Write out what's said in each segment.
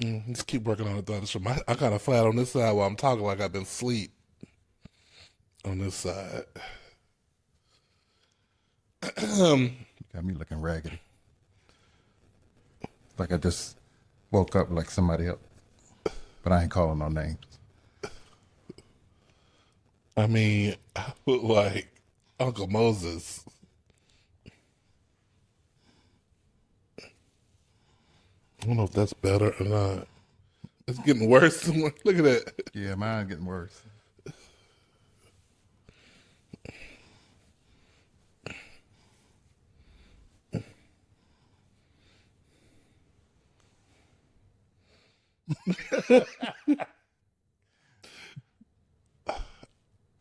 Just keep working on it though. I kind of flat on this side while I'm talking like I've been asleep on this side. Got me looking raggedy. It's like I just woke up like somebody else, but I ain't calling no names. I mean, I look like Uncle Moses. I don't know if that's better or not. It's getting worse. Look at that. Yeah, mine getting worse.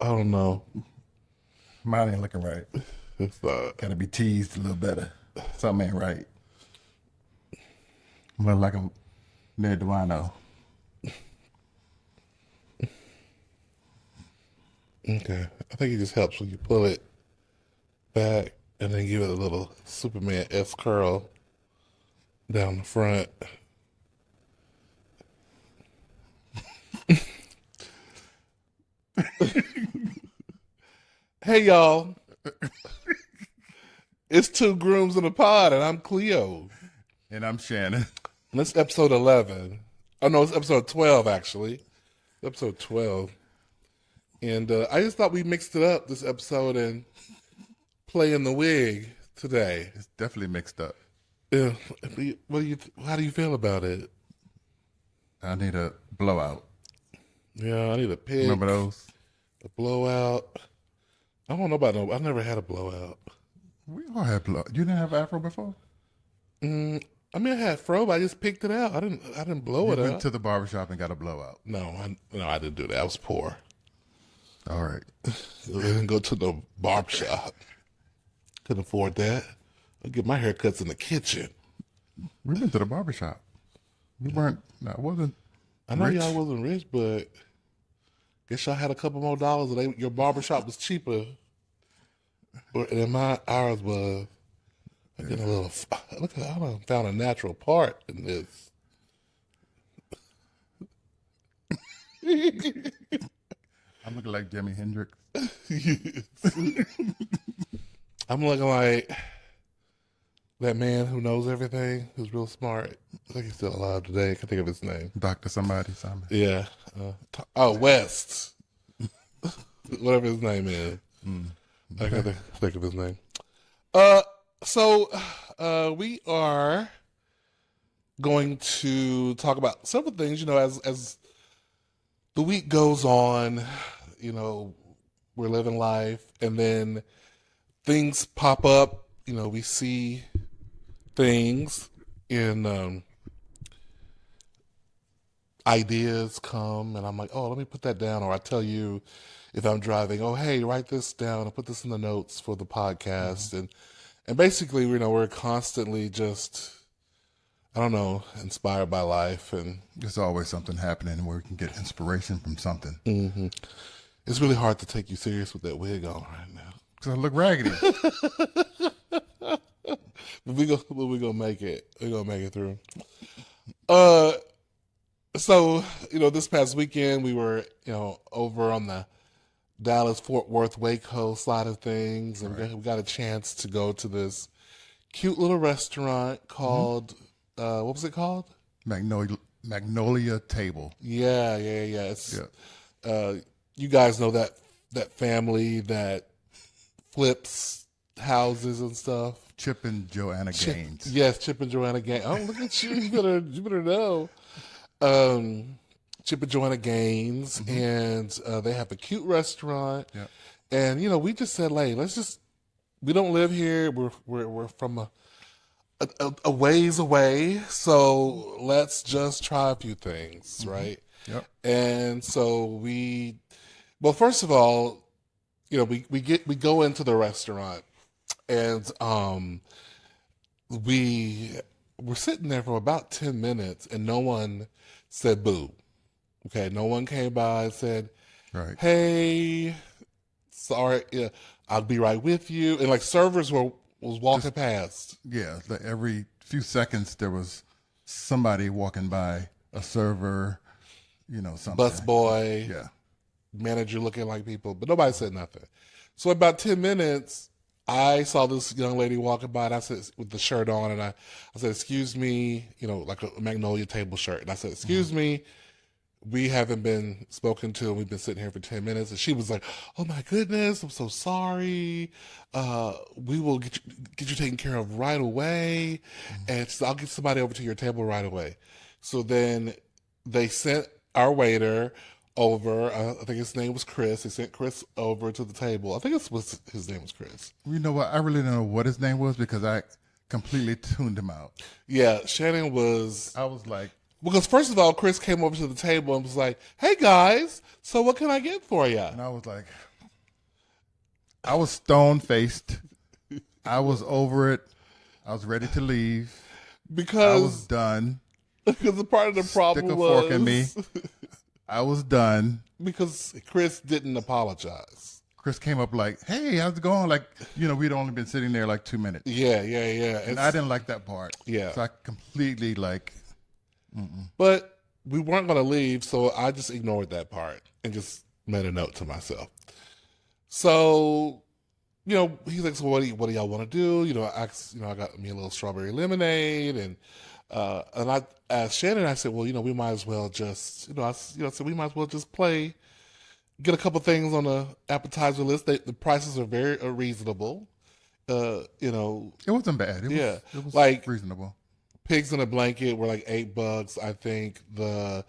I don't know. Mine ain't looking right. It's Gotta be teased a little better. Something ain't right. I'm looking like I'm near Duano. okay. I think it just helps when you pull it back and then give it a little Superman S curl down the front. Hey y'all, it's two grooms in a pod, and I'm Cleo. And I'm Shannon. And this episode 11. Oh no, it's episode 12 actually. Episode 12. And I just thought we mixed it up this episode and play in the wig today. It's definitely mixed up. Yeah, how do you feel about it? I need a blowout. Yeah, I need a pig. Remember those? A blowout. I don't know about no. I've never had a blowout. We all had blowout. You didn't have afro before? I mean, I had fro, but I just picked it out. I didn't blow You it went out. to the barbershop and got a blowout. No, I didn't do that. I was poor. All right. I didn't go to the barber shop. Couldn't afford that. I get my haircuts in the kitchen. We went to the barbershop. We weren't, no, I wasn't I know rich. y'all wasn't rich, but guess y'all had a couple more dollars. And your barber shop was cheaper than ours was. I get a little. Look, I done found a natural part in this. I'm looking like Jimi Hendrix. I'm looking like that man who knows everything, who's real smart. I think he's still alive today. I can't think of his name. Dr. Somebody, Simon. Yeah. West. Whatever his name is. I can't think of his name. So we are going to talk about several things, as the week goes on, we're living life, and then things pop up, we see things in ideas come, and I'm like, oh, let me put that down. Or I tell you if I'm driving, oh, hey, write this down and put this in the notes for the podcast. And basically, we're constantly just, I don't know, inspired by life. And There's always something happening where we can get inspiration from something. it's really hard to take you serious with that wig on right now. Because I look raggedy. But we gonna make it. We're gonna make it through. So, this past weekend we were, over on the Dallas Fort Worth Waco side of things, and we got a chance to go to this cute little restaurant called what was it called? Magnolia Table. Yeah. It's you guys know that family that flips houses and stuff. Chip and Joanna Gaines. Yes, Chip and Joanna Gaines. Oh, look at you! You better know. Chip and Joanna Gaines, and they have a cute restaurant. Yeah. And we just said, hey, we don't live here. We're from a ways away, so let's just try a few things, right? Yep. And so well, first of all, we go into the restaurant, and we were sitting there for about 10 minutes, and no one said boo. Okay, no one came by and said, Right. hey, sorry, I'll be right with you. And like servers was walking past. Yeah, every few seconds there was somebody walking by a server, something. busboy, Yeah. manager looking like people, but nobody said nothing. So about 10 minutes, I saw this young lady walking by, and I said, with the shirt on, and I said, excuse me, like a Magnolia table shirt. And I said, excuse me, we haven't been spoken to, and we've been sitting here for 10 minutes. And she was like, oh my goodness, I'm so sorry. We will get you taken care of right away. And so I'll get somebody over to your table right away. So then they sent our waiter over. I think his name was Chris. They sent Chris over to the table. I think his name was Chris. You know what? I really don't know what his name was because I completely tuned him out. Yeah, Shannon was. I was like, Because first of all, Chris came over to the table and was like, hey guys, so what can I get for you? and I was like, I was stone-faced. I was over it. I was ready to leave. Because I was done. Because the part of the problem Stick a was fork in me. I was done. because Chris didn't apologize. Chris came up like, hey, how's it going? Like, we'd only been sitting there like 2 minutes. Yeah. And I didn't like that part. Yeah. So I completely But we weren't going to leave, so I just ignored that part and just made a note to myself. So, he's like, so what do y'all want to do? I got me a little strawberry lemonade, and I asked Shannon. I said, well, we might as well just, I said we might as well just play, get a couple things on the appetizer list. The prices are very reasonable. it wasn't bad. It was like reasonable. Pigs in a blanket were like $8. I think the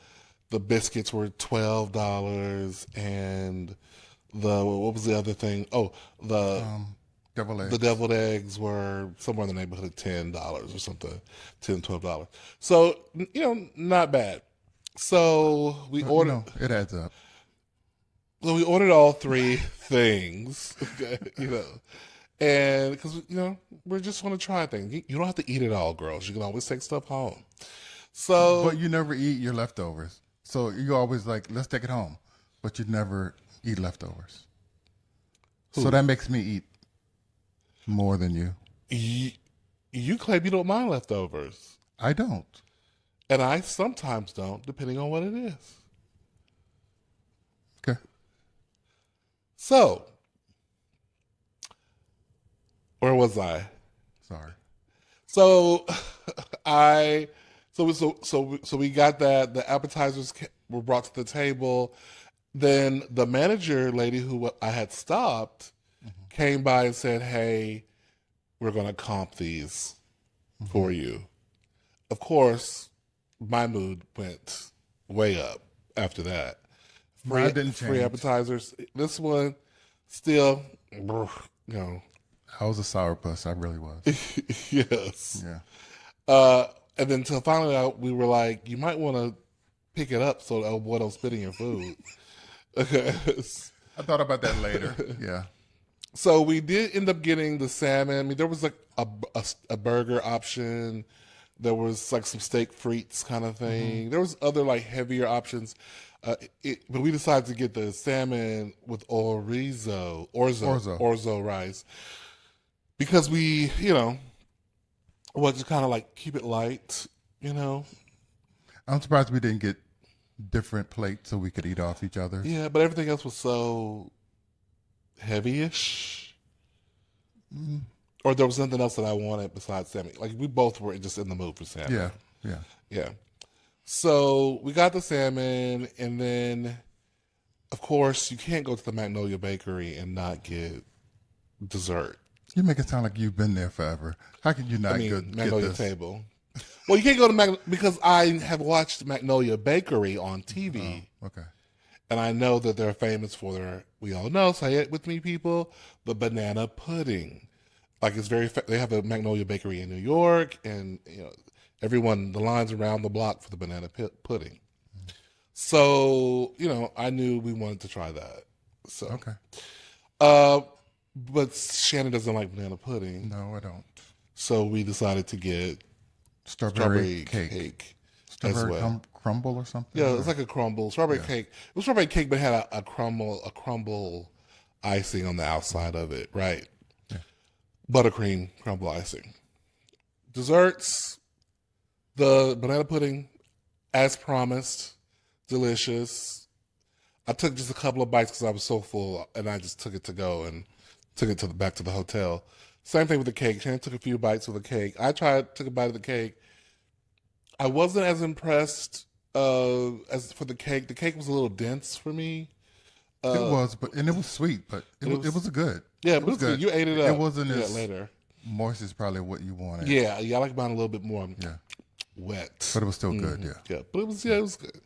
biscuits were $12, and what was the other thing? Oh, the Deviled eggs. the deviled eggs were somewhere in the neighborhood of $10 or something, $10-12. So not bad. So we ordered. It adds up. So we ordered all three things. Okay, and because we just want to try things. You don't have to eat it all, girls. You can always take stuff home. So, But you never eat your leftovers. So you always like, let's take it home. But you never eat leftovers. Who? So that makes me eat more than you. you claim you don't mind leftovers, I don't. and I sometimes don't, depending on what it is. Okay. So, where was I? Sorry. So, so we got that. The appetizers were brought to the table. Then the manager lady who I had stopped came by and said, "Hey, we're going to comp these for you." Of course, my mood went way up after that. Mine didn't Free change. appetizers. This one still, I was a sourpuss. I really was. yes. Yeah. And then until finally we were like, you might want to pick it up so boy don't spit in your food. I thought about that later. Yeah. So we did end up getting the salmon. I mean, there was like a burger option. There was like some steak frites kind of thing. There was other like heavier options. But we decided to get the salmon with orzo rice because we, well, just kind of like keep it light, I'm surprised we didn't get different plates so we could eat off each other. Yeah, but everything else was so heavy-ish. Or there was nothing else that I wanted besides salmon. Like, we both were just in the mood for salmon. Yeah. So we got the salmon, and then, of course, you can't go to the Magnolia Bakery and not get dessert. You make it sound like you've been there forever. How can you not get Magnolia this? Table. Well, you can't go to because I have watched Magnolia Bakery on TV. Oh, okay. And I know that they're famous for we all know, say it with me, people, the banana pudding. Like, it's they have a Magnolia Bakery in New York, and, the lines around the block for the banana pudding. So, I knew we wanted to try that. So, Okay. but Shannon doesn't like banana pudding. No, I don't. So we decided to get Strawberry cake. Strawberry as well. crumble or something? Yeah, it's like a crumble. Strawberry cake. It was strawberry cake, but it had a crumble icing on the outside of it, right? Yeah. Buttercream crumble icing. Desserts, the banana pudding, as promised, delicious. I took just a couple of bites because I was so full, and I just took it to go and took it to back to the hotel. Same thing with the cake. Shannon took a few bites of the cake. I took a bite of the cake. I wasn't as impressed as for the cake. The cake was a little dense for me. It was, and it was sweet, but it was good. Yeah, it was good. You ate it up. It wasn't as later. Moist is probably what you wanted. Yeah, I like mine a little bit more wet. But it was still good, Yeah, but it was good.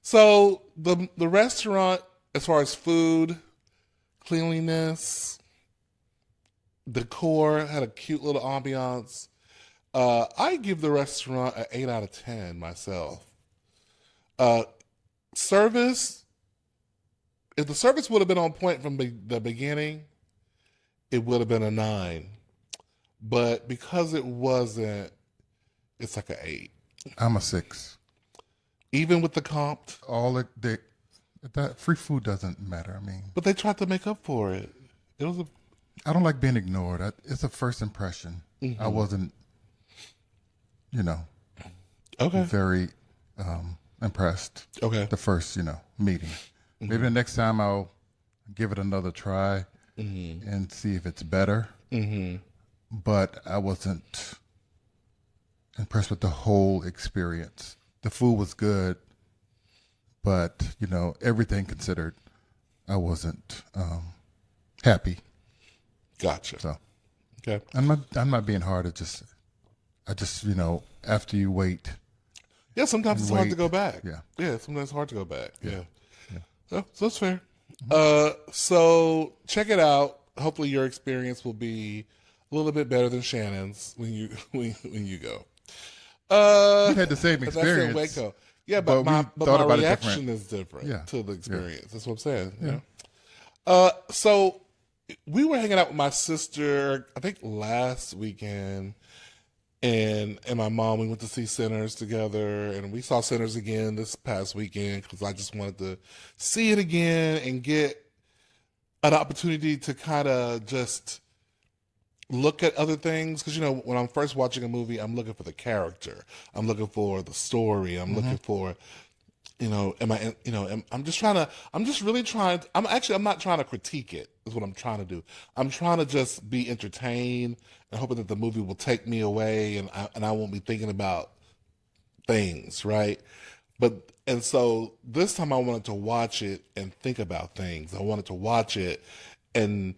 So the restaurant, as far as food, cleanliness, decor, had a cute little ambiance. I give the restaurant an 8 out of 10 myself. Service, if the service would have been on point from the beginning, it would have been a 9. But because it wasn't, it's like an 8. I'm a 6. Even with the comp. That free food doesn't matter. I mean, but they tried to make up for it. I don't like being ignored. It's a first impression. I wasn't, very impressed. Okay. The first, meeting. Maybe the next time I'll give it another try and see if it's better. But I wasn't impressed with the whole experience. The food was good, but everything considered, I wasn't happy. Gotcha. So, okay, I'm not being hard. I just after you wait. Yeah, sometimes it's hard to go back. Yeah, sometimes it's hard to go back. Yeah. So that's fair. So check it out. Hopefully, your experience will be a little bit better than Shannon's when you go. You had the same experience. That's in Waco. Yeah, but my reaction is different Yeah. to the experience. Yeah. That's what I'm saying. Yeah. So we were hanging out with my sister, I think last weekend, and my mom. We went to see Sinners together, and we saw Sinners again this past weekend because I just wanted to see it again and get an opportunity to kind of just look at other things, because when I'm first watching a movie, I'm looking for the character, I'm looking for the story, I'm looking for I'm not trying to critique it, is what I'm trying to do. I'm trying to just be entertained and hoping that the movie will take me away and I won't be thinking about things, right? And so this time I wanted to watch it and think about things. I wanted to watch it and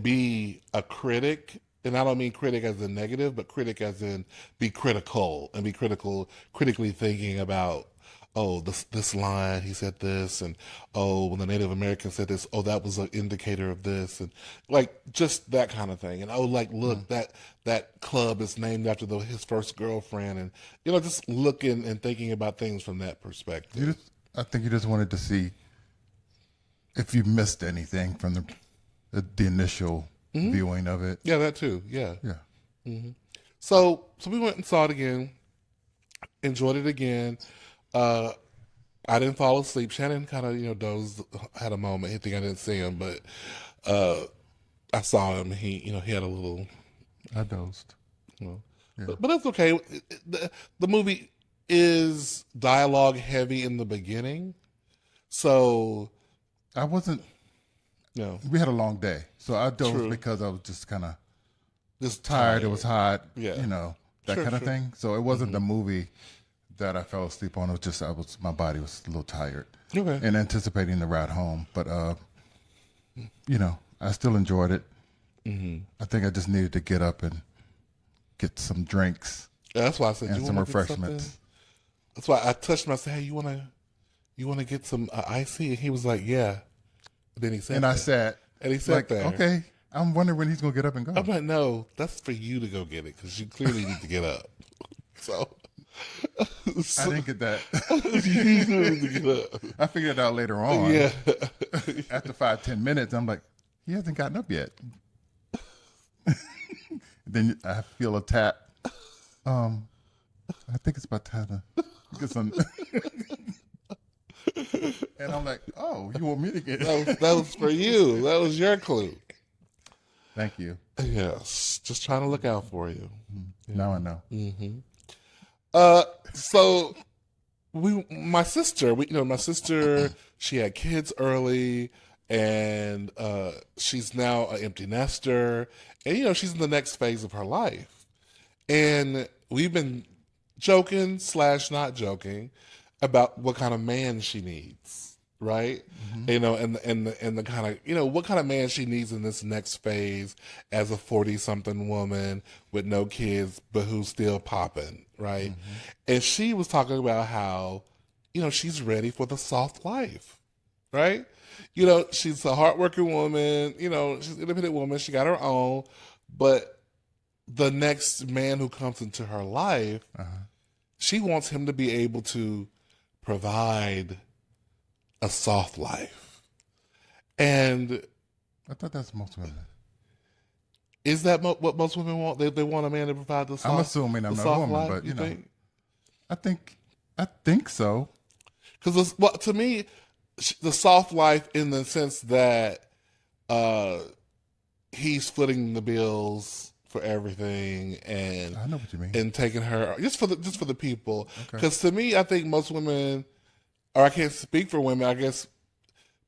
be a critic. And I don't mean critic as in negative, but critic as in be critical and be critically thinking about, oh, this line, he said this, and oh, when the Native American said this, oh, that was an indicator of this, and like just that kind of thing. And oh, like look, that club is named after his first girlfriend, and just looking and thinking about things from that perspective. I think you just wanted to see if you missed anything from the initial viewing of it. Yeah, that too. Yeah. So we went and saw it again, enjoyed it again. I didn't fall asleep. Shannon kind of, dozed, had a moment. He think I didn't see him, but I saw him. He had a little. I dozed. Yeah. But that's okay. The movie is dialogue heavy in the beginning, so I wasn't. No, we had a long day, so I dozed because I was just kind of just tired. It was hot. Yeah, that kind of thing. So it wasn't the movie that I fell asleep on. It was just my body was a little tired. Okay. And anticipating the ride home, but I still enjoyed it. I think I just needed to get up and get some drinks. Yeah, that's why I said and some refreshments. That's why I touched him. I said, "Hey, you wanna get some icy?" And he was like, "Yeah." And then he said, I sat, and he sat there. Okay, I'm wondering when he's gonna get up and go. I'm like, "No, that's for you to go get it because you clearly need to get up." So I didn't get that. You need to get up. I figured it out later on. Yeah. After 5-10 minutes, I'm like, he hasn't gotten up yet. Then I feel a tap. I think it's about time to get some. And I'm like, oh, you want me to get it? That was for you. That was your clue. Thank you. Yes. Just trying to look out for you. Now I know. So my sister, my sister, she had kids early, and she's now an empty nester, and she's in the next phase of her life, and we've been joking slash not joking about what kind of man she needs, right? And the kind of what kind of man she needs in this next phase as a 40-something woman with no kids but who's still popping, right? And she was talking about how she's ready for the soft life, right? She's a hardworking woman, she's an independent woman, she got her own, but the next man who comes into her life, she wants him to be able to provide a soft life. And I thought that's most women. is that what most women want? They want a man to provide the soft. I'm assuming I'm not a woman, life, but you know, think? I think so. Because to me, the soft life in the sense that he's footing the bills for everything, and I know what you mean, and taking her just for the people. Okay. Because to me, I think most women, or I can't speak for women, I guess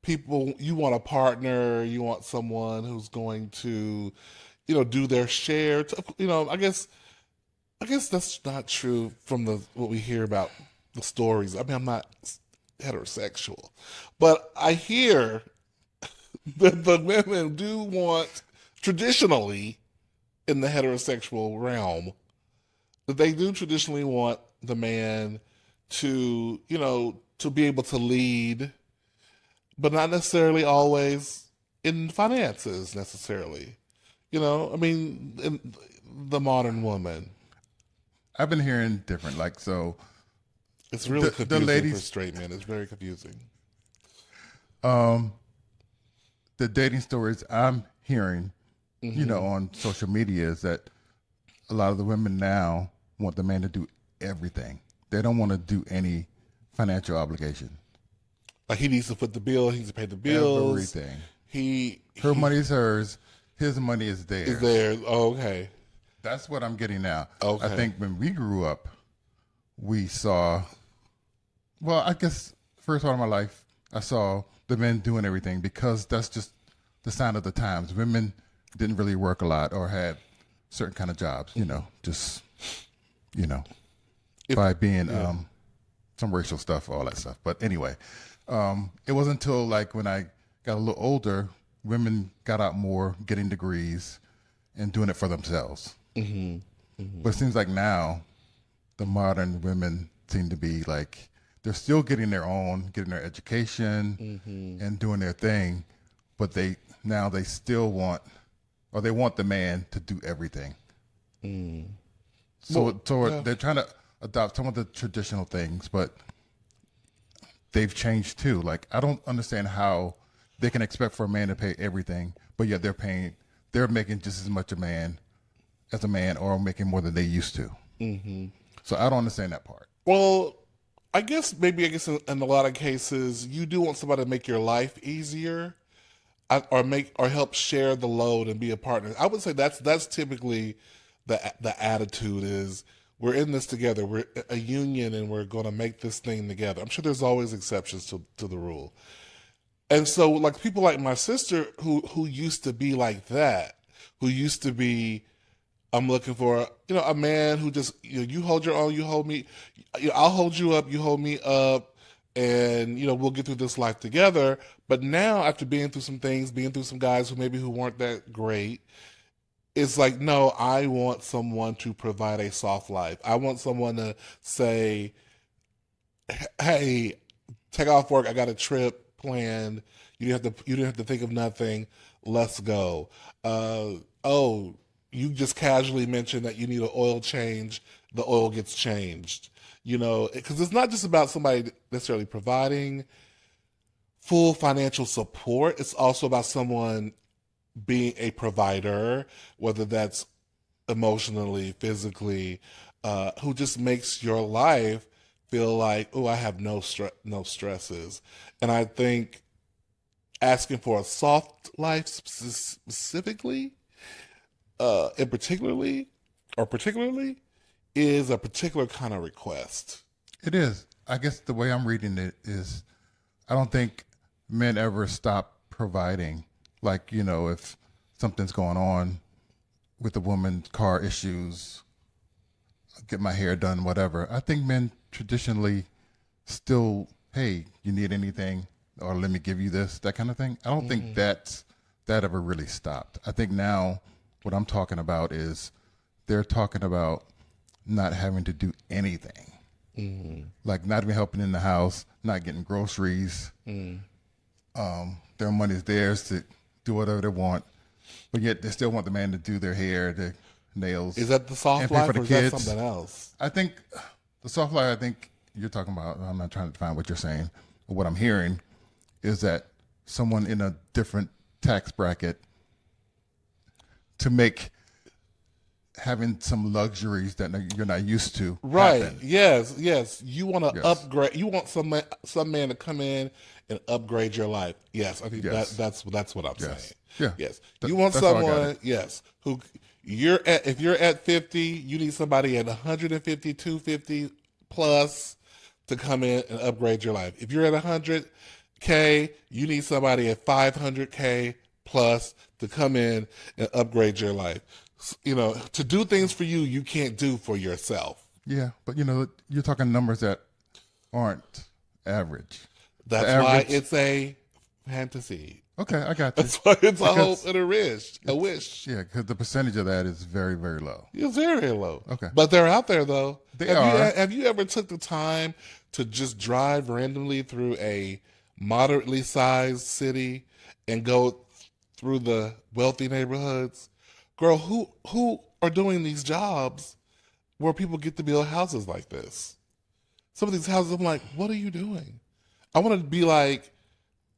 people, you want a partner, you want someone who's going to, do their share. I guess that's not true from what we hear about the stories. I mean, I'm not heterosexual, but I hear that the women do want, traditionally, in the heterosexual realm, that they do traditionally want the man to, to be able to lead, but not necessarily always in finances necessarily. I mean, in the modern woman. I've been hearing different, like, so It's really the confusing ladies, for straight men. It's very confusing. the dating stories I'm hearing, on social media is that a lot of the women now want the man to do everything. They don't want to do any financial obligation. Like he needs to foot the bill. He needs to pay the bills. Everything. Her money is hers. His money is theirs. Is theirs. Oh, okay. That's what I'm getting now. Okay. I think when we grew up, we saw, well, I guess first part of my life, I saw the men doing everything because that's just the sign of the times. Women didn't really work a lot or had certain kind of jobs, just, by being some racial stuff, all that stuff. But anyway, it wasn't until like when I got a little older, women got out more, getting degrees and doing it for themselves. But it seems like now the modern women seem to be like, they're still getting their own, getting their education and doing their thing, but they still want, or they want the man to do everything. So they're trying to adopt some of the traditional things, but they've changed too. Like, I don't understand how they can expect for a man to pay everything, but yet they're making just as much as a man or making more than they used to. So I don't understand that part. Well, I guess in a lot of cases you do want somebody to make your life easier, or help share the load and be a partner. I would say that's typically the attitude is, we're in this together. We're a union and we're going to make this thing together. I'm sure there's always exceptions to the rule. And so like people like my sister who used to be like that, who used to be, I'm looking for, a man who just, you hold your own, you hold me, I'll hold you up, you hold me up, and, we'll get through this life together. But now, after being through some things, being through some guys who weren't that great, it's like, no, I want someone to provide a soft life. I want someone to say, hey, take off work, I got a trip planned. You didn't have to think of nothing. Let's go. Oh, you just casually mentioned that you need an oil change. The oil gets changed. Because it's not just about somebody necessarily providing full financial support. It's also about someone being a provider, whether that's emotionally, physically, who just makes your life feel like, oh, I have no stresses. And I think asking for a soft life specifically, and particularly, is a particular kind of request. It is. I guess the way I'm reading it is, I don't think men ever stop providing. Like, if something's going on with the woman, car issues, get my hair done, whatever. I think men traditionally still, hey, you need anything, or let me give you this, that kind of thing. I don't think that ever really stopped. I think now what I'm talking about is they're talking about not having to do anything. Like not even helping in the house, not getting groceries. Their money's theirs to do whatever they want, but yet they still want the man to do their hair, their nails. Is that the soft life, or is that something else? I think the soft life, I think you're talking about, I'm not trying to define what you're saying, but what I'm hearing is that someone in a different tax bracket to make having some luxuries that you're not used to Right. happen. Yes. You want to Yes. upgrade. You want some man to come in and upgrade your life. Yes, I think Yes. that's what I'm Yes. saying. Yeah. Yes. Th- You want that's how I got someone, it. yes, who if you're at 50, you need somebody at 150, 250 plus to come in and upgrade your life. If you're at 100K, you need somebody at 500K plus to come in and upgrade your life. To do things for you, you can't do for yourself. Yeah, but you're talking numbers that aren't average. That's The why average- it's a fantasy. Okay, I got you. That's why it's a hope Because- and a wish. A wish. Yeah, because the percentage of that is very, very low. It's very low. Okay. But they're out there, though. They have are. have you ever took the time to just drive randomly through a moderately sized city and go through the wealthy neighborhoods? Girl, who are doing these jobs where people get to build houses like this? Some of these houses, I'm like, what are you doing? I want to be like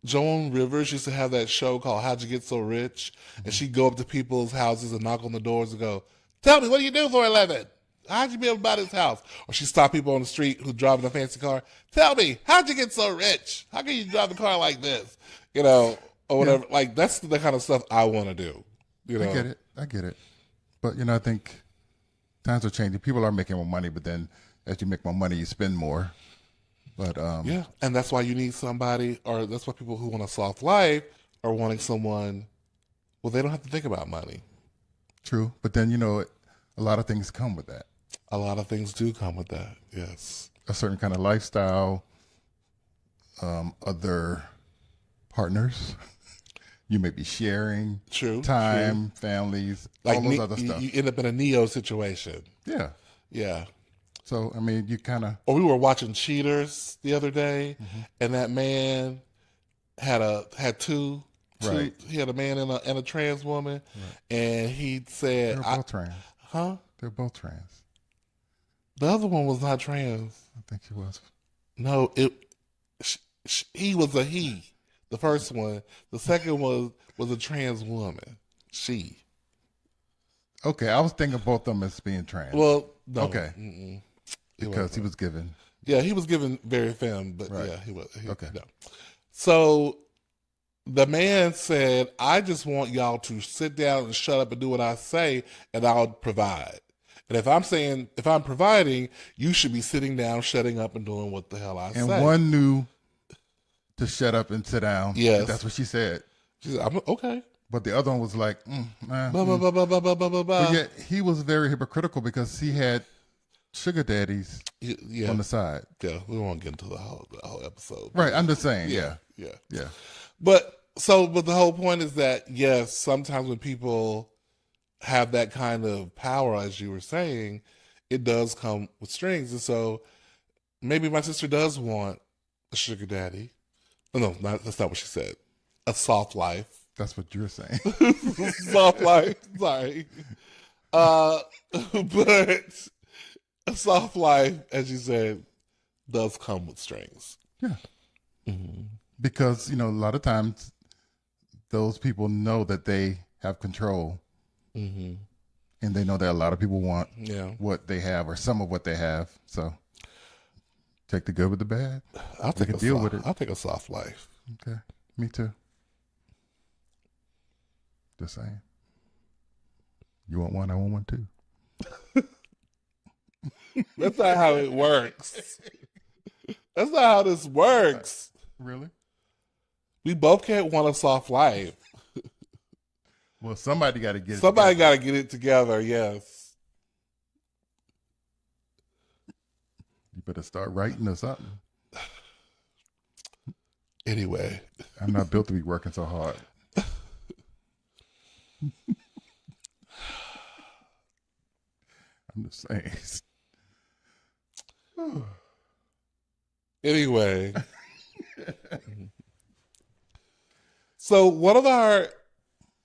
Joan Rivers used to have that show called How'd You Get So Rich? And she'd go up to people's houses and knock on the doors and go, tell me, what do you do for a living? How'd you be able to buy this house? Or she'd stop people on the street who's driving a fancy car. Tell me, how'd you get so rich? How can you drive a car like this? Or whatever. Yeah. Like, that's the kind of stuff I want to do. I get it. But, I think times are changing. People are making more money, but then as you make more money, you spend more. But yeah, and that's why you need somebody, or that's why people who want a soft life are wanting someone, well, they don't have to think about money. True. But then, a lot of things come with that. A lot of things do come with that, yes. A certain kind of lifestyle, other partners. You may be sharing time, families, like all those other stuff. You end up in a Neo situation. Yeah. Yeah. So, you kind of... Or we were watching Cheaters the other day, and that man had two. Right. He had a man and a trans woman, and he said... They're both trans. Huh? They're both trans. The other one was not trans. I think she was. No, he was a he. The first one. The second was a trans woman. She. Okay, I was thinking both of them as being trans. Well, no. Okay. Because he was given. Yeah, he was given very femme, but Right. yeah, he was. Okay. No. So the man said, I just want y'all to sit down and shut up and do what I say, and I'll provide. And if I'm providing, you should be sitting down, shutting up, and doing what the hell I say. And one knew to shut up and sit down. Yes. That's what she said. She said, I'm okay. But the other one was like, Blah, blah, blah, blah, blah, blah, blah, blah. But yet he was very hypocritical because he had sugar daddies Yeah. on the side. Yeah, we won't get into the whole episode. Right, I'm just saying. Yeah. Yeah. But the whole point is that, yes, sometimes when people have that kind of power, as you were saying, it does come with strings. And so maybe my sister does want a sugar daddy. No, that's not what she said. A soft life. That's what you're saying. Soft life. Sorry. But a soft life, as you said, does come with strings. Yeah. Because, a lot of times those people know that they have control. And they know that a lot of people want what they have or some of what they have. So take the good with the bad. I'll take a deal with it. I'll take a soft life. Okay. Me too. Just saying. You want one? I want one too. That's not how it works. That's not how this works. Really? We both can't want a soft life. Well, somebody got to get it Somebody got together. to get it together. Yes. You better start writing or something. Anyway, I'm not built to be working so hard. I'm just saying. anyway. So one of our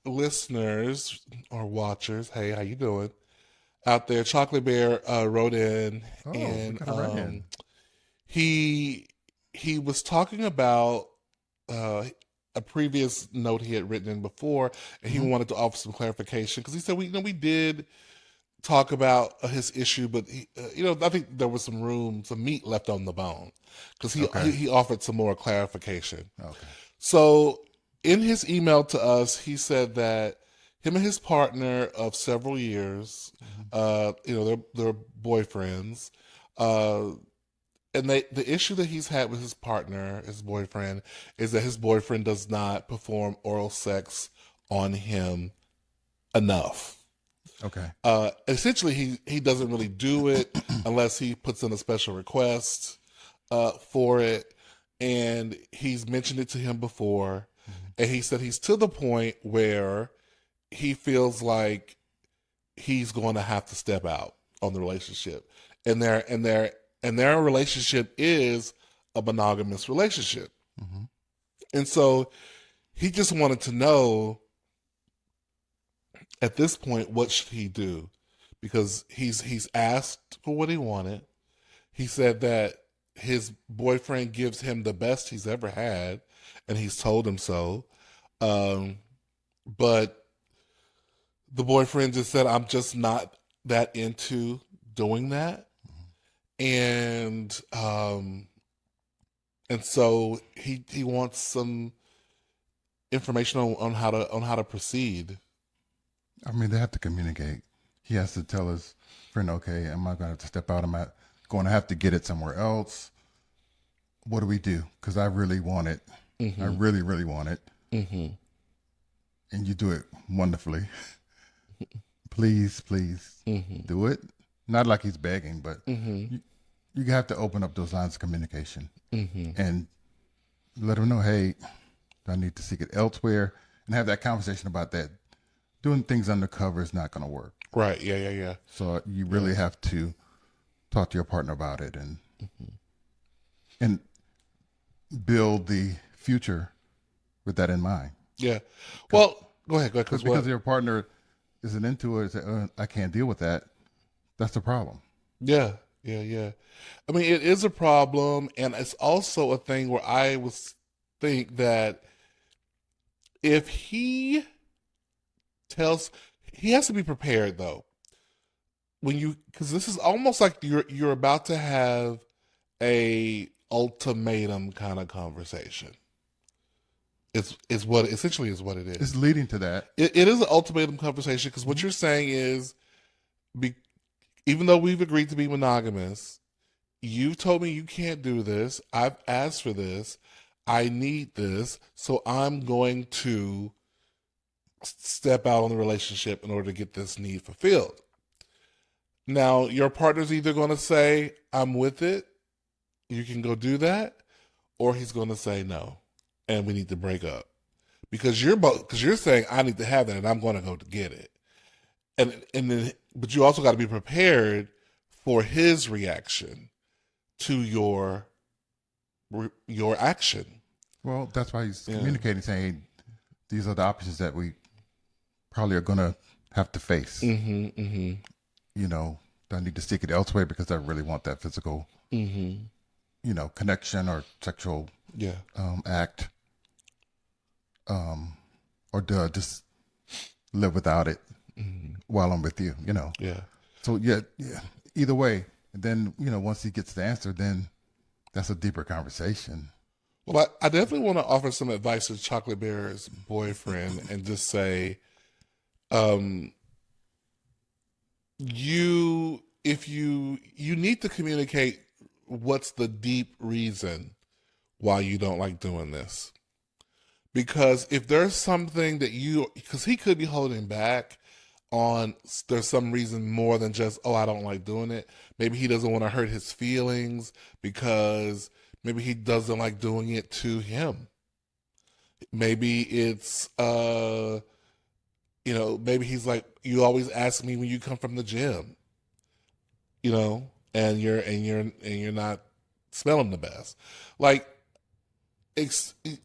listeners or watchers, hey, how you doing? Out there, Chocolate Bear wrote in, Oh, and we got a write-in. he was talking about a previous note he had written in before, and he wanted to offer some clarification because he said we did talk about his issue, but I think there was some meat left on the bone because Okay. he offered some more clarification. Okay. So in his email to us, he said that him and his partner of several years, they're boyfriends, and the issue that he's had with his partner, his boyfriend, is that his boyfriend does not perform oral sex on him enough. Okay. Essentially, he doesn't really do it unless he puts in a special request for it, and he's mentioned it to him before, and he said he's to the point where he feels like he's going to have to step out on the relationship, and their relationship is a monogamous relationship, and so he just wanted to know at this point what should he do, because he's asked for what he wanted. He said that his boyfriend gives him the best he's ever had, and he's told him so. But the boyfriend just said, I'm just not that into doing that. And so he wants some information on how to proceed. I mean, they have to communicate. He has to tell his friend, okay, am I going to have to step out? Am I going to have to get it somewhere else? What do we do? Because I really want it. I really, really want it. And you do it wonderfully. Please, please do it. Not like he's begging, but you have to open up those lines of communication and let him know, hey, I need to seek it elsewhere, and have that conversation about that. Doing things undercover is not going to work. Right. Yeah. So you really have to talk to your partner about it and build the future with that in mind. Yeah. Well, go ahead. Because your partner isn't into it, say, I can't deal with that. That's the problem. Yeah. I mean, it is a problem, and it's also a thing where I think that if he has to be prepared though. Because this is almost like you're about to have a ultimatum kind of conversation. Is what essentially is what it is. It's leading to that. It is an ultimatum conversation because what you're saying is, even though we've agreed to be monogamous, you've told me you can't do this. I've asked for this. I need this, so I'm going to step out on the relationship in order to get this need fulfilled. Now, your partner's either going to say, I'm with it, you can go do that, or he's going to say no, and we need to break up. Because you're saying, I need to have that, and I'm going to go to get it. But you also got to be prepared for his reaction to your action. Well, that's why he's communicating, saying, these are the options that we probably are going to have to face. You know, I need to seek it elsewhere because I really want that physical, connection or sexual act, or do I just live without it while I'm with you? Yeah. So either way, and then once he gets the answer, then that's a deeper conversation. Well, I definitely want to offer some advice to Chocolate Bear's boyfriend and just say, you need to communicate what's the deep reason why you don't like doing this? Because if there's something that because he could be holding back on, there's some reason more than just, oh, I don't like doing it. Maybe he doesn't want to hurt his feelings because maybe he doesn't like doing it to him. Maybe it's, maybe he's like, you always ask me when you come from the gym, and you're not smelling the best. Like,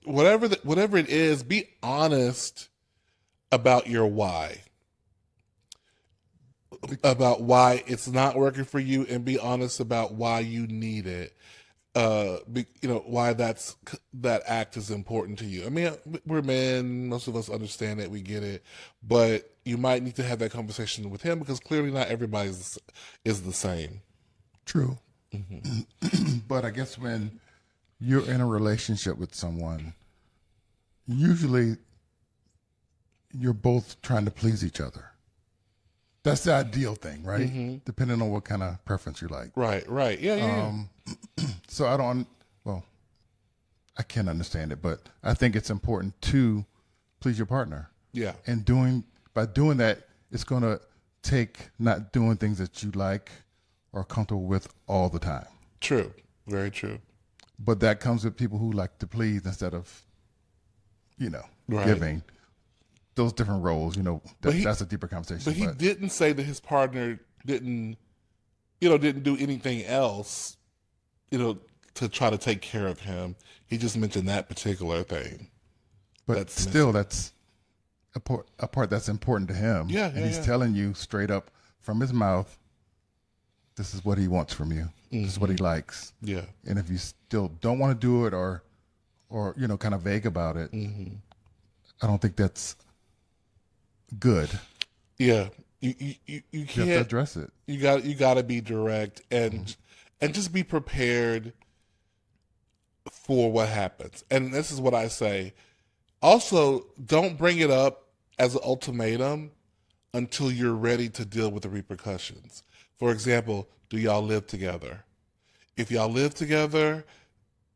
whatever it is, be honest about your why. About why it's not working for you, and be honest about why you need it. Why that act is important to you. I mean, we're men, most of us understand it, we get it, but you might need to have that conversation with him because clearly not everybody is the same. True. But I guess when you're in a relationship with someone, usually you're both trying to please each other. That's the ideal thing, right? Mm-hmm. Depending on what kind of preference you like. Right. Yeah. So I can't understand it, but I think it's important to please your partner. Yeah. And by doing that, it's going to take not doing things that you like or are comfortable with all the time. True. Very true. But that comes with people who like to please instead of, right. giving. Those different roles, that's a deeper conversation. But he didn't say that his partner didn't do anything else, to try to take care of him. He just mentioned that particular thing. But that's a part that's important to him. Yeah, and he's telling you straight up from his mouth, this is what he wants from you. Mm-hmm. This is what he likes. Yeah. And if you still don't want to do it or kind of vague about it, mm-hmm. I don't think that's good. Yeah. You can't you have to address it. You got to be direct and just be prepared for what happens. And this is what I say. Also, don't bring it up as an ultimatum until you're ready to deal with the repercussions. For example, do y'all live together? If y'all live together,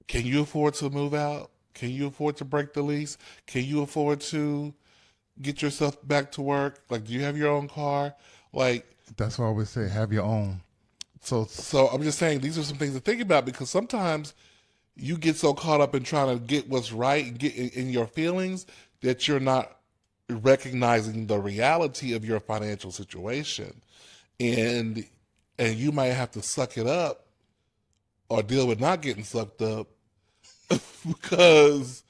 can you afford to move out? Can you afford to break the lease? Can you afford to get yourself back to work? Like, do you have your own car? Like, that's what I always say, have your own. So I'm just saying, these are some things to think about, because sometimes you get so caught up in trying to get what's right and get in your feelings that you're not recognizing the reality of your financial situation. And you might have to suck it up or deal with not getting sucked up because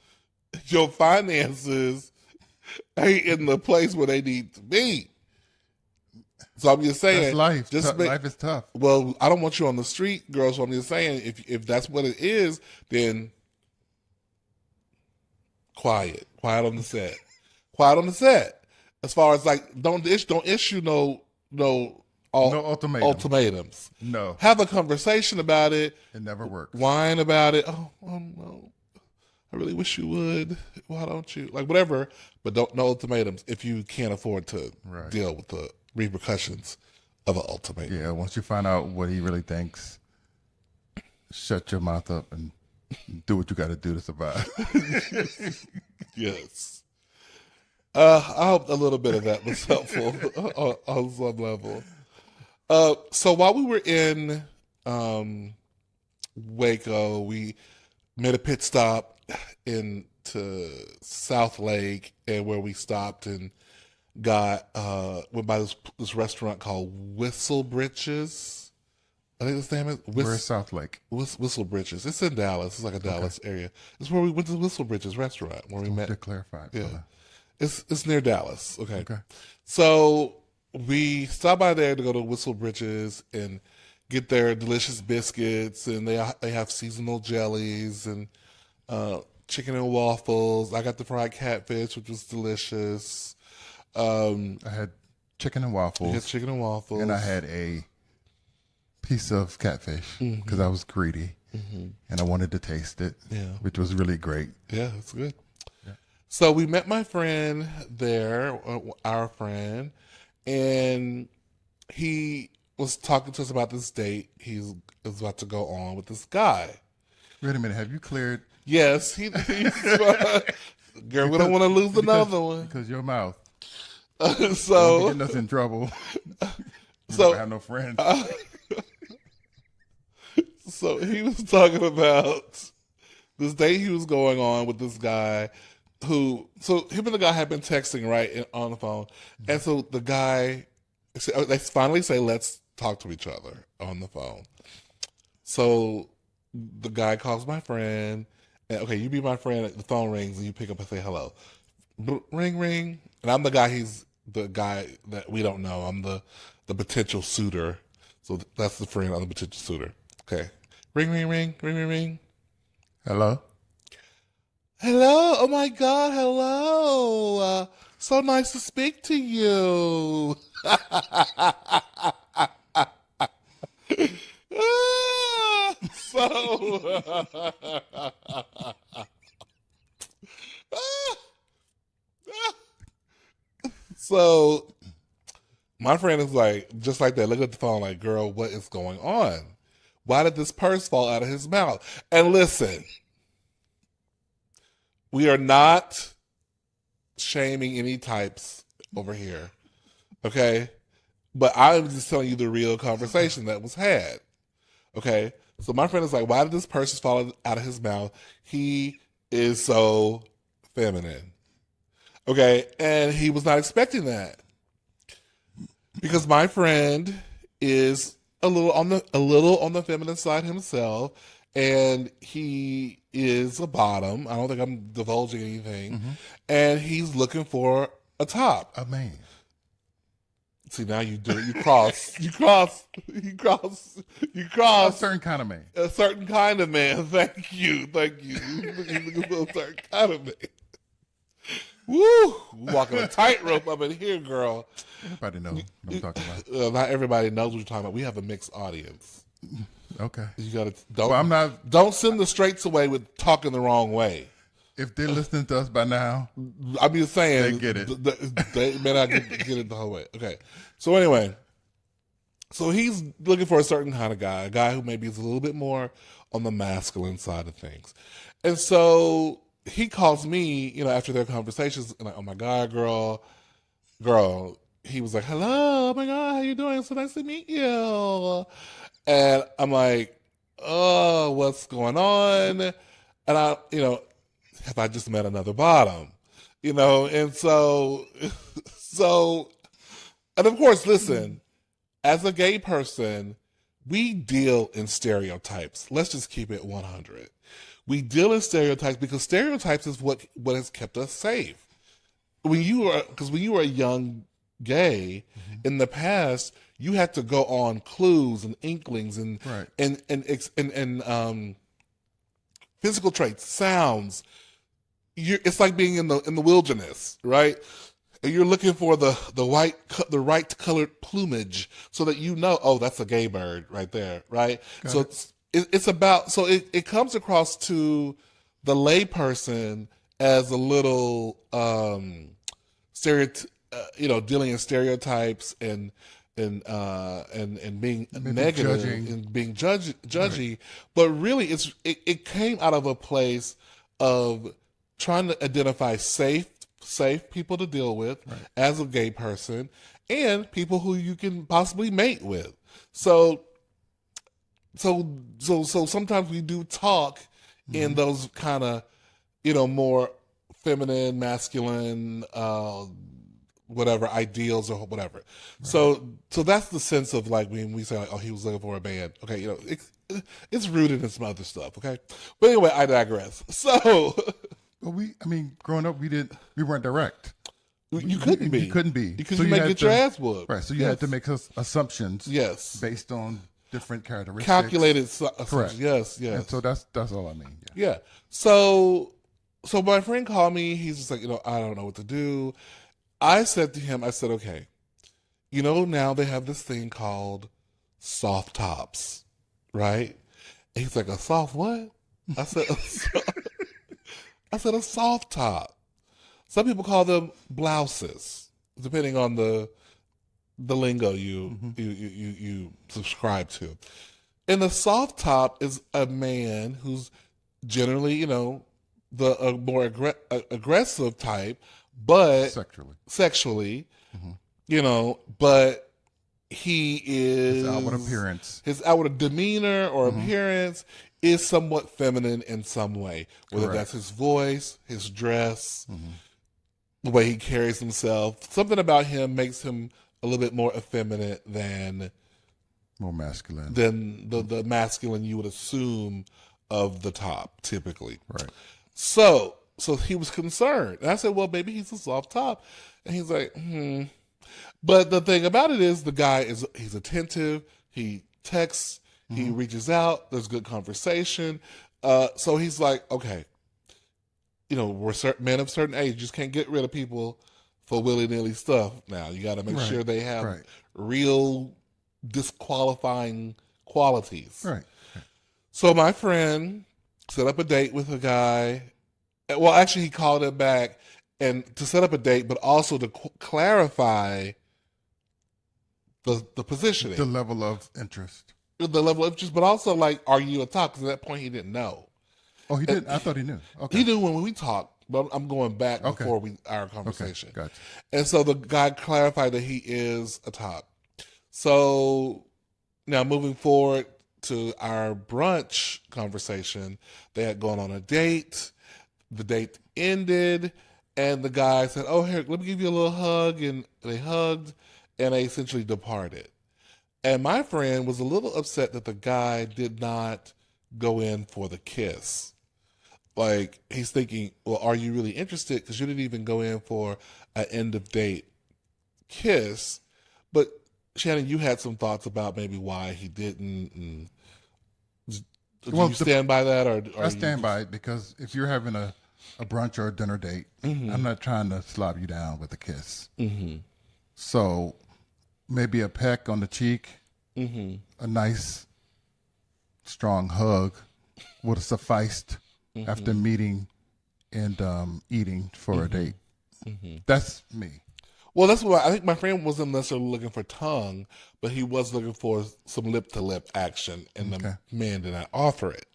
your finances ain't in the place where they need to be. So I'm just saying, that's life. Life is tough. Well, I don't want you on the street, girl. So I'm just saying, if that's what it is, then quiet on the set, quiet on the set. As far as like, don't issue no ultimatums. No, have a conversation about it. It never works. Whine about it. Oh no, I really wish you would. Why don't you? Like, whatever, but no ultimatums if you can't afford to deal with the repercussions of an ultimatum. Yeah, once you find out what he really thinks, shut your mouth up and do what you got to do to survive. Yes. I hope a little bit of that was helpful on some level. So while we were in Waco, we made a pit stop into South Lake, and where we stopped and went by this restaurant called Whistle Britches. I think the name is Where's South Lake? Whistle Britches. It's in Dallas. It's like a Dallas area. It's where we went to the Whistle Britches restaurant where we met. To clarify. Yeah. It's near Dallas. Okay. So we stopped by there to go to Whistle Britches and get their delicious biscuits, and they have seasonal jellies and chicken and waffles. I got the fried catfish, which was delicious. I had chicken and waffles. You had chicken and waffles. And I had a piece of catfish because I was greedy and I wanted to taste it, which was really great. Yeah, it's good. Yeah. So we met my friend there, our friend, and he was talking to us about this date he's is about to go on with this guy. Wait a minute. Have you cleared? Yes, he's girl, we don't want to lose another one. Because your mouth. So Getting us in trouble. We So- don't have no friends. So he was talking about this date he was going on with this guy so him and the guy had been texting on the phone. And so the guy, they finally say, let's talk to each other on the phone. So the guy calls my friend. And, okay, you be my friend. The phone rings and you pick up and say hello. Ring, ring. And I'm he's the guy that we don't know. I'm the potential suitor. So that's the friend. I'm the potential suitor. Okay. Ring, ring, ring, ring, ring, ring. Hello? Hello. Oh my God. Hello. So nice to speak to you. So my friend is like, just like that, look at the phone like, girl, what is going on? Why did this purse fall out of his mouth? And listen, we are not shaming any types over here, okay? But I'm just telling you the real conversation that was had, okay? So my friend is like, why did this purse fall out of his mouth? He is so feminine, okay? And he was not expecting that because my friend is a little on the feminine side himself, and he is a bottom. I don't think I'm divulging anything. And he's looking for a top. A man. See, now you do it. You cross. You cross. A certain kind of man. A certain kind of man. Thank you. You're looking for a certain kind of man. Woo! We're walking a tightrope up in here, girl. Everybody knows what I'm talking about. Not everybody knows what you're talking about. We have a mixed audience. Okay. You gotta don't send the straights away with talking the wrong way. If they're listening to us by now, I'm just saying they get it. They may not get it the whole way. Okay. So anyway, so he's looking for a certain kind of guy, a guy who maybe is a little bit more on the masculine side of things. And so he calls me, after their conversations, and like, oh my God, girl. He was like, hello, oh my God, how you doing? So nice to meet you. And I'm like, oh, what's going on? And have I just met another bottom? And so, and of course, listen, as a gay person, we deal in stereotypes. Let's just keep it 100. We deal in stereotypes because stereotypes is what has kept us safe. When you were a young gay, in the past, you had to go on clues and inklings and physical traits, sounds. It's like being in the wilderness, right? And you're looking for the right colored plumage so that oh, that's a gay bird right there, right? So it's about, so it comes across to the lay person as a little dealing in stereotypes and being negative and being judgy, but really it came out of a place of trying to identify safe people to deal with as a gay person and people who you can possibly mate with. So sometimes we do talk in those kind of more feminine, masculine, whatever ideals or whatever. Right. So that's the sense of like when we say like, oh, he was looking for a man. Okay, it's rooted in some other stuff. Okay, but anyway, I digress. So, well, growing up, we weren't direct. You couldn't be. You couldn't be because you might get your ass whooped. Right. So you had to make assumptions. Yes. Based on different characteristics. Calculated. Correct. Yes. And so that's all I mean. Yeah. So my friend called me. He's just like, I don't know what to do. I said to him, okay, now they have this thing called soft tops, right? And he's like, a soft what? I said, a soft top. Some people call them blouses, depending on the the lingo you subscribe to. And the soft top is a man who's generally, the more aggressive type, but sexually, but he is his outward demeanor or appearance is somewhat feminine in some way, whether that's his voice, his dress, the way he carries himself. Something about him makes him a little bit more effeminate than more masculine than the masculine you would assume of the top typically. Right. So he was concerned. And I said, well, maybe he's a soft top. And he's like, But the thing about it is the guy he's attentive. He texts, he reaches out. There's good conversation. So he's like, okay, we're men of certain age. You just can't get rid of people for willy-nilly stuff now. You got to make sure they have real disqualifying qualities. Right. So my friend set up a date with a guy. Well, actually, he called it back and to set up a date, but also to clarify the positioning, the level of interest, but also like, are you a top? Because at that point, he didn't know. Oh, he didn't. I thought he knew. Okay, he knew when we talked, but I'm going back before our conversation. Okay, gotcha. And so the guy clarified that he is a top. So now moving forward to our brunch conversation, they had gone on a date. The date ended, and the guy said, "Oh, here, let me give you a little hug," and they hugged, and they essentially departed. And my friend was a little upset that the guy did not go in for the kiss. Like, he's thinking, well, are you really interested? Because you didn't even go in for an end of date kiss. But Shannon, you had some thoughts about maybe why he didn't. And do you stand by that, or I stand by it because if you're having a brunch or a dinner date, I'm not trying to slap you down with a kiss. So maybe a peck on the cheek, a nice strong hug would have sufficed after meeting and eating for a date. That's me. Well, that's why I think my friend wasn't necessarily looking for tongue, but he was looking for some lip-to-lip action, and the man did not offer it.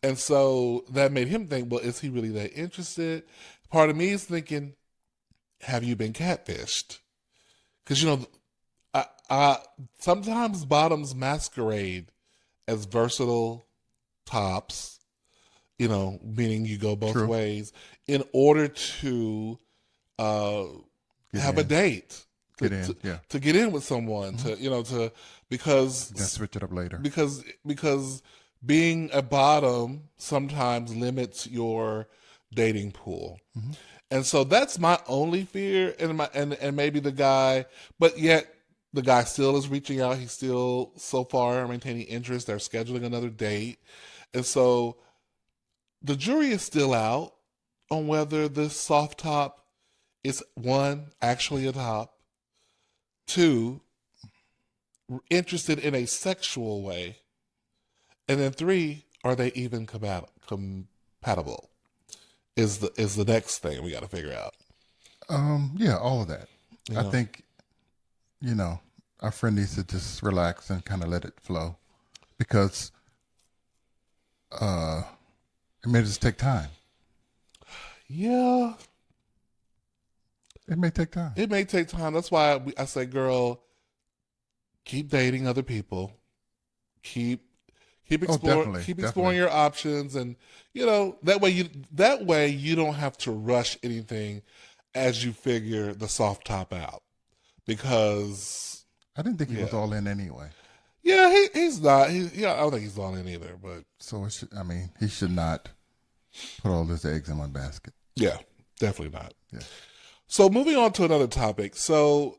And so that made him think, well, is he really that interested? Part of me is thinking, have you been catfished? Because, sometimes bottoms masquerade as versatile tops, meaning you go both ways, in order to have a date. To get in with someone, because then switch it up later. Because being a bottom sometimes limits your dating pool. And so that's my only fear, and maybe the guy, but yet the guy still is reaching out. He's still so far maintaining interest. They're scheduling another date. And so the jury is still out on whether this soft top is, one, actually a top, two, interested in a sexual way, and then three, are they even compatible? Is the next thing we got to figure out. Yeah, all of that. I think, our friend needs to just relax and kind of let it flow, because it may just take time. Yeah. It may take time. It may take time. That's why I say, girl, keep dating other people. Keep exploring. Keep exploring your options, and that way you don't have to rush anything as you figure the soft top out. Because I didn't think he was all in anyway. Yeah, he's not. I don't think he's all in either. But so he should not put all his eggs in one basket. Yeah, definitely not. Yeah. So moving on to another topic. So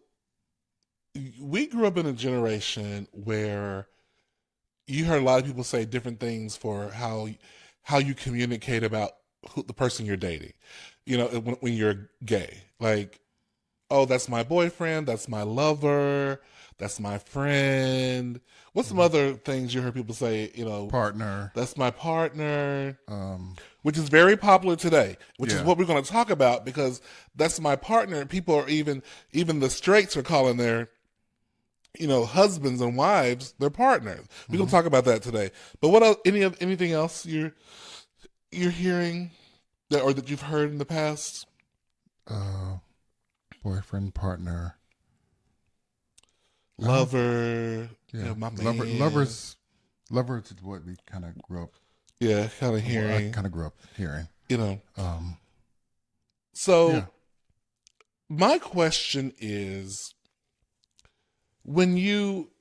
we grew up in a generation where you heard a lot of people say different things for how you communicate about the person you're dating. When you're gay, like, oh, that's my boyfriend, that's my lover, that's my friend. What's some other things you heard people say? Partner. That's my partner. Which is very popular today, which is what we're going to talk about, because that's my partner. People are even the straights are calling their husbands and wives, they're partners. We're gonna talk about that today. But what else? Anything else you're hearing or that you've heard in the past? Boyfriend, partner, Lover, yeah, my man. lovers is what we kind of grew up. Yeah, kind of I hearing. kind of grew up hearing. So, yeah. my question is, when you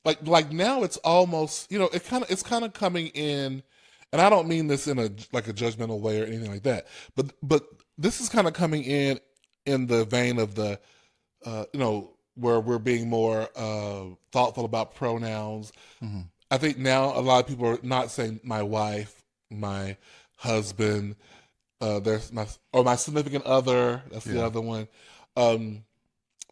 like now, it's almost it's kind of coming in, and I don't mean this in a judgmental way or anything like that, but this is kind of coming in the vein of the where we're being more thoughtful about pronouns. Mm-hmm. I think now a lot of people are not saying my wife, my husband, there's my significant other. That's the other one.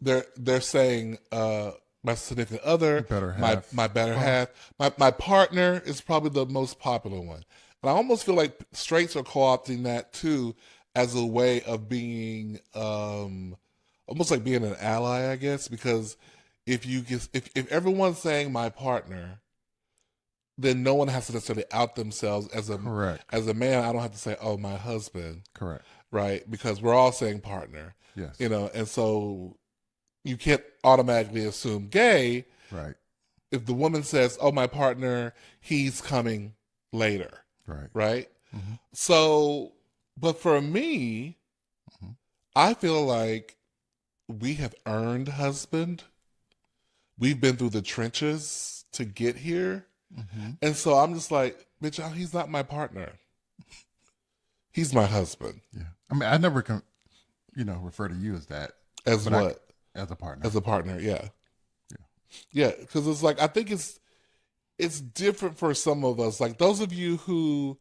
They're saying my significant other, better half. my better half, my partner is probably the most popular one. And I almost feel like straights are co-opting that too as a way of being almost like being an ally, I guess, because if everyone's saying my partner, then no one has to necessarily out themselves as a Correct. As a man. I don't have to say, oh, my husband. Correct. Right, because we're all saying partner. Yes. And so you can't automatically assume gay. Right. If the woman says, oh, my partner, he's coming later. Right. Right. Mm-hmm. So, but for me, Mm-hmm. I feel like we have earned husband. We've been through the trenches to get here. Mm-hmm. And so I'm just like, bitch, he's not my partner. He's my husband. Yeah. I mean, I never can, refer to you as that. As what? As a partner. As a partner, yeah. Yeah. Yeah, because it's like, I think it's different for some of us. Like those of you who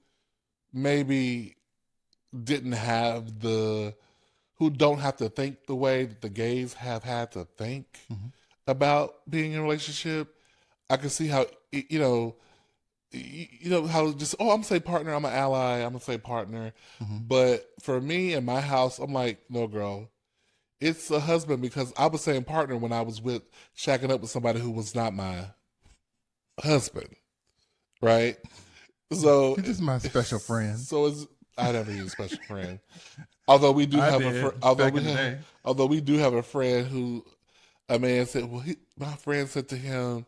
maybe didn't have who don't have to think the way that the gays have had to think Mm-hmm. about being in a relationship. I can see how, how just, oh, I'm gonna say partner, I'm an ally, I'm gonna say partner. Mm-hmm. But for me in my house, I'm like, no, girl, it's a husband, because I was saying partner when I was shacking up with somebody who was not my husband, right? So You're just my special friend. So I never use special friend. Although we do have although we do have a friend who a man said, well, my friend said to him,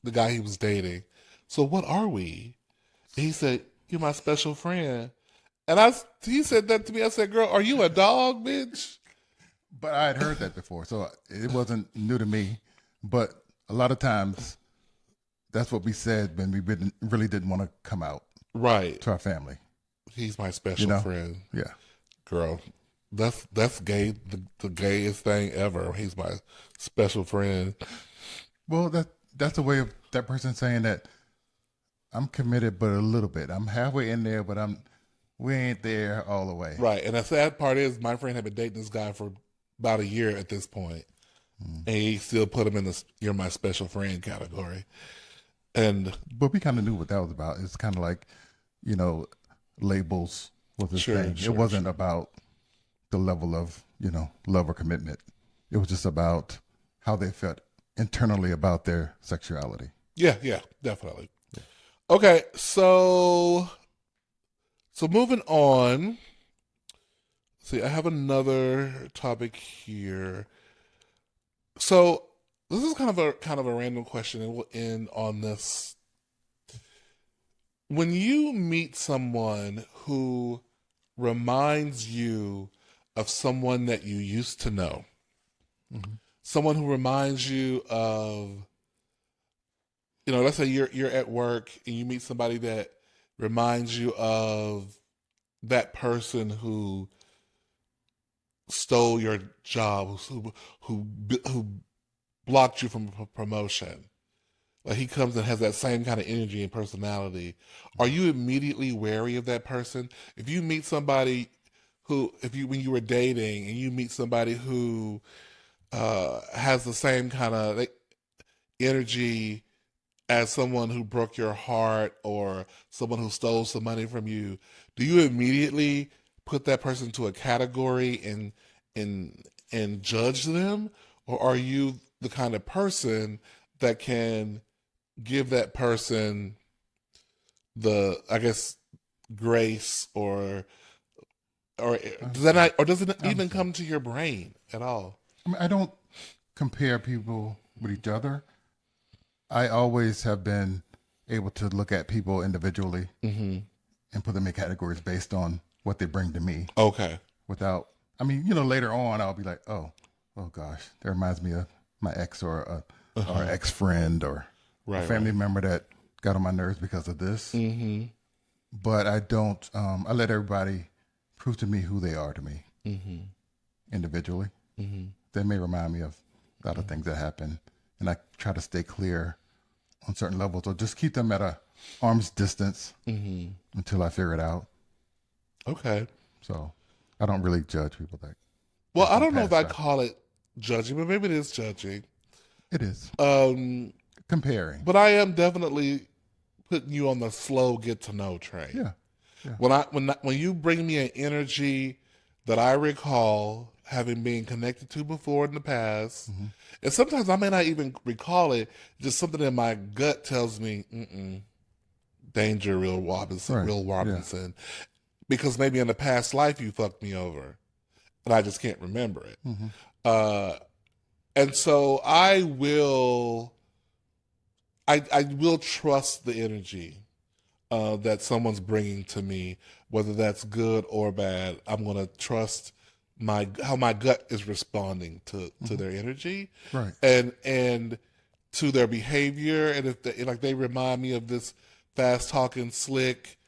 the guy he was dating, so what are we? He said, you're my special friend. And he said that to me. I said, girl, are you a dog, bitch? But I had heard that before, so it wasn't new to me. But a lot of times, that's what we said when we really didn't want to come out right to our family. He's my special friend. Yeah. Girl, that's gay, the gayest thing ever. He's my special friend. Well, that's a way of that person saying that I'm committed, but a little bit. I'm halfway in there, but we ain't there all the way. Right. And the sad part is my friend had been dating this guy for about a year at this point. And he still put him in the you're my special friend category. But we kind of knew what that was about. It's kind of like, labels was his thing. It wasn't about the level of, love or commitment. It was just about how they felt internally about their sexuality. Yeah, definitely. Yeah. Okay, so moving on. See, I have another topic here. So this is kind of a random question, and we'll end on this. When you meet someone who reminds you of someone that you used to know, someone who reminds you of, let's say you're at work and you meet somebody that reminds you of that person who stole your job, who blocked you from promotion. Like he comes and has that same kind of energy and personality. Are you immediately wary of that person? If you meet somebody when you were dating and you meet somebody who has the same kind of energy as someone who broke your heart or someone who stole some money from you, do you immediately put that person to a category and judge them? Or are you the kind of person that can give that person the, I guess, grace, or does that not, or does it even come to your brain at all? I mean, I don't compare people with each other. I always have been able to look at people individually and put them in categories based on what they bring to me. Okay. Without, I mean, later on I'll be like, oh gosh, that reminds me of my ex or ex friend or a family member that got on my nerves because of this. But I don't. I let everybody prove to me who they are to me individually. They may remind me of a lot of things that happen, and I try to stay clear on certain levels, or just keep them at a arm's distance until I figure it out. Okay. So I don't really judge people that. Well, I don't know if I call it judging, but maybe it is judging. It is. Comparing. But I am definitely putting you on the slow get to know train. Yeah. When you bring me an energy that I recall having been connected to before in the past, and sometimes I may not even recall it, just something in my gut tells me, danger, Will Robinson, because maybe in the past life you fucked me over, and I just can't remember it. And so I will trust the energy that someone's bringing to me, whether that's good or bad. I'm going to trust how my gut is responding to their energy, right, and to their behavior, and if they remind me of this fast talking, slick,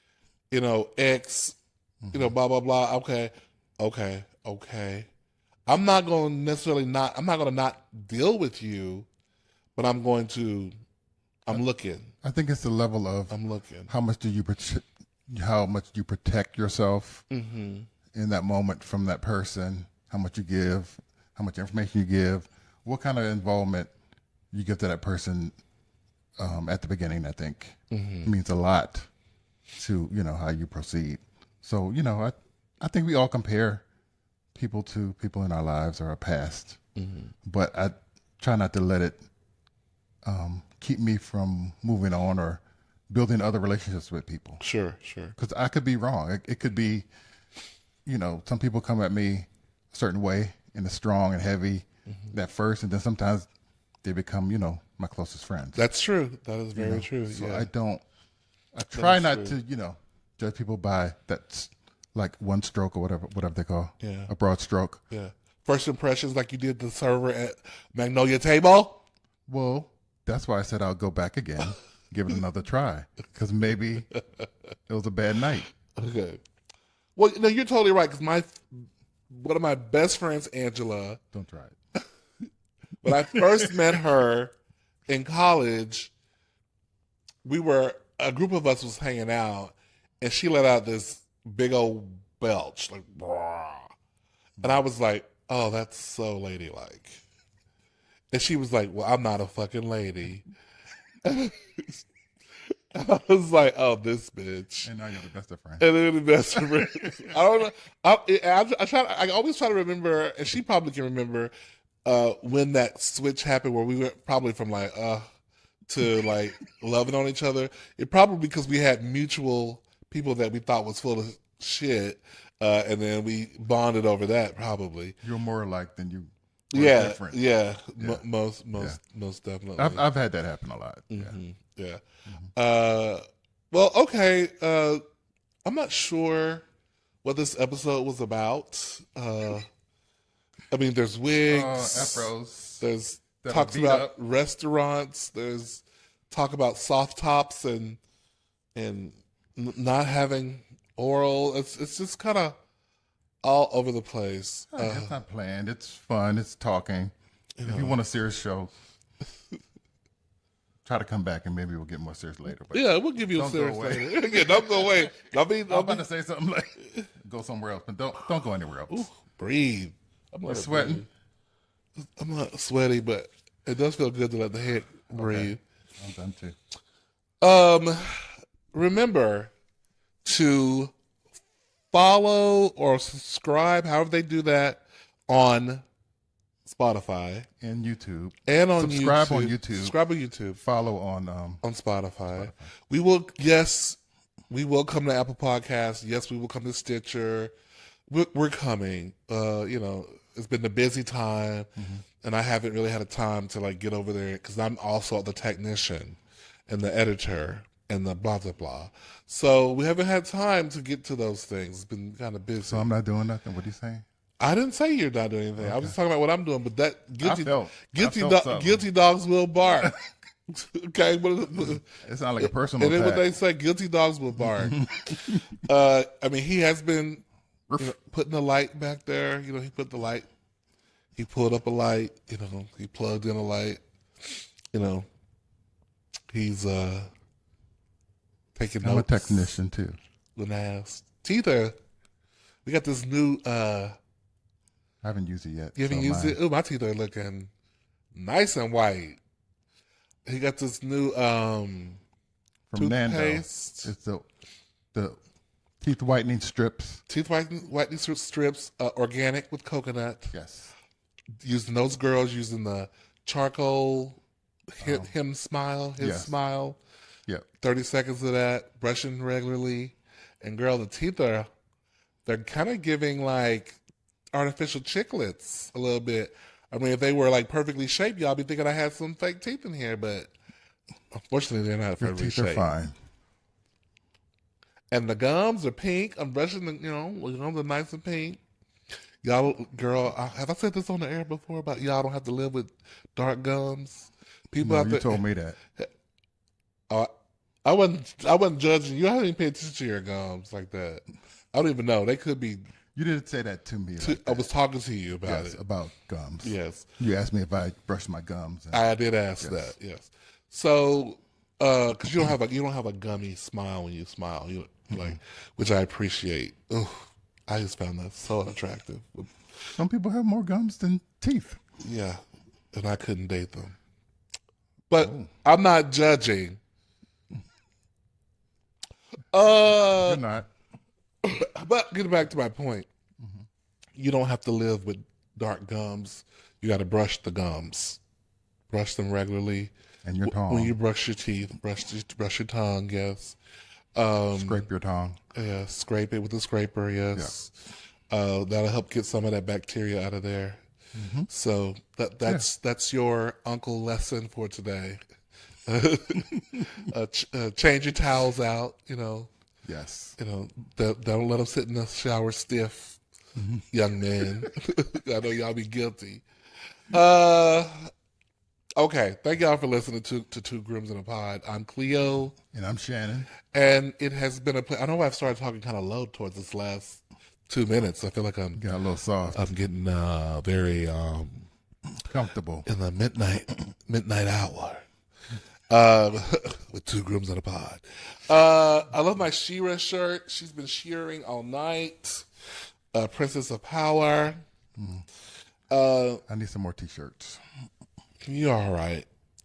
ex, blah blah blah. Okay. I'm not going to not deal with you, but I'm looking. I think it's the level of I'm looking. How much do you protect yourself in that moment from that person? How much you give? How much information you give? What kind of involvement you give to that person at the beginning? I think means a lot to how you proceed. So I think we all compare people to people in our lives or our past, but I try not to let it keep me from moving on or building other relationships with people. Sure. Because I could be wrong. It could be, some people come at me a certain way and it's strong and heavy at first, and then sometimes they become, my closest friends. That's true. That is very true. So yeah. I try not to, judge people by that's like one stroke or whatever they call a broad stroke. Yeah. First impressions, like you did the server at Magnolia Table. Well, that's why I said I'll go back again, give it another try, because maybe it was a bad night. Okay. Well, you're totally right, because one of my best friends, Angela. Don't try it. When I first met her in college, a group of us was hanging out, and she let out this big old belch, like, brah. And I was like, oh, that's so ladylike. And she was like, well, I'm not a fucking lady. I was like, oh, this bitch. And now you're the best of friends. And then the best of friends. I don't know. I always try to remember, and she probably can remember, when that switch happened where we went probably from to like loving on each other. It probably because we had mutual people that we thought was full of shit. And then we bonded over that probably. You're more alike than you. Yeah. Most definitely. I've had that happen a lot. Yeah. Well, okay. I'm not sure what this episode was about. I mean, there's wigs, afros. There's talks about restaurants. There's talk about soft tops and not having oral. It's just kind of all over the place. It's not planned. It's fun. It's talking. If you want a serious show, try to come back and maybe we'll get more serious later. But yeah, we'll give you a serious later. Yeah, don't go away. I'm about to say something like go somewhere else, but don't go anywhere else. Ooh, breathe. I'm sweating. I'm not sweaty, but it does feel good to let the head breathe. Okay. I'm done too. Remember to follow or subscribe, however they do that, on Spotify, and YouTube. and on Subscribe YouTube. on YouTube. Subscribe on YouTube. Follow on Spotify. We will, yes, we will come to Apple Podcasts. Yes, we will come to Stitcher. We're coming. It's been a busy time, and I haven't really had a time to like get over there because I'm also the technician and the editor and the blah blah blah. So we haven't had time to get to those things. It's been kind of busy. So I'm not doing nothing. What are you saying? I didn't say you're not doing anything. Okay. I was just talking about what I'm doing, but that guilty dogs will bark. Okay, it's not like a personal. And then what they say, guilty dogs will bark. I mean, he has been putting the light back there. He put the light. He pulled up a light. He plugged in a light. He's taking notes. I'm a technician too. When asked, Teether, we got this new. I haven't used it yet. You haven't used it? Ooh, my teeth are looking nice and white. He got this new from Nando. Toothpaste. It's the teeth whitening strips. Teeth whitening strips, organic with coconut. Yes. Using those girls, using the charcoal him smile, his smile. Yep. 30 seconds of that, brushing regularly. And girl, the teeth they're kind of giving like artificial chiclets a little bit. I mean, if they were like perfectly shaped, y'all be thinking I had some fake teeth in here, but unfortunately they're not perfectly shaped. Your teeth are fine. And the gums are pink. I'm brushing the gums are nice and pink. Y'all, girl, have I said this on the air before about y'all don't have to live with dark gums? People No, out there, you told me that. I wasn't judging you. I haven't paid attention to your gums like that. I don't even know. They could be. You didn't say that to me. I was talking to you about it. About gums. Yes. You asked me if I brushed my gums. I did ask that. Yes. So, because you don't have a gummy smile when you smile, which I appreciate. Ugh, I just found that so unattractive. Some people have more gums than teeth. Yeah, and I couldn't date them. But I'm not judging. You're not. But getting back to my point, you don't have to live with dark gums. You got to brush the gums, brush them regularly. And your tongue. When you brush your teeth, brush your tongue. Yes. Scrape your tongue. Yeah, scrape it with a scraper. Yes. Yeah. That'll help get some of that bacteria out of there. Mm-hmm. So that's your uncle lesson for today. Change your towels out. Yes. Don't let them sit in the shower stiff, young man. I know y'all be guilty. Okay. Thank y'all for listening to Two Grooms in a Pod. I'm Cleo. And I'm Shannon. And it has been I know I've started talking kind of low towards this last 2 minutes. I feel like I'm got a little soft. I'm getting very comfortable in the midnight hour. With Two Grooms in a Pod. I love my She-Ra shirt. She's been shearing all night. Princess of Power. I need some more t-shirts. You're all right.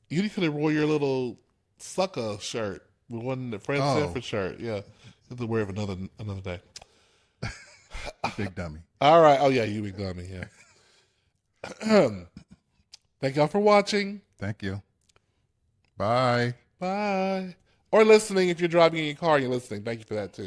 You could have wore your little sucker shirt. The one that Fred Sanford shirt. Yeah. You have to wear it another day. Big dummy. All right. Oh, yeah. You big dummy. Yeah. Thank y'all for watching. Thank you. Bye. Bye. Or listening if you're driving in your car and you're listening. Thank you for that, too.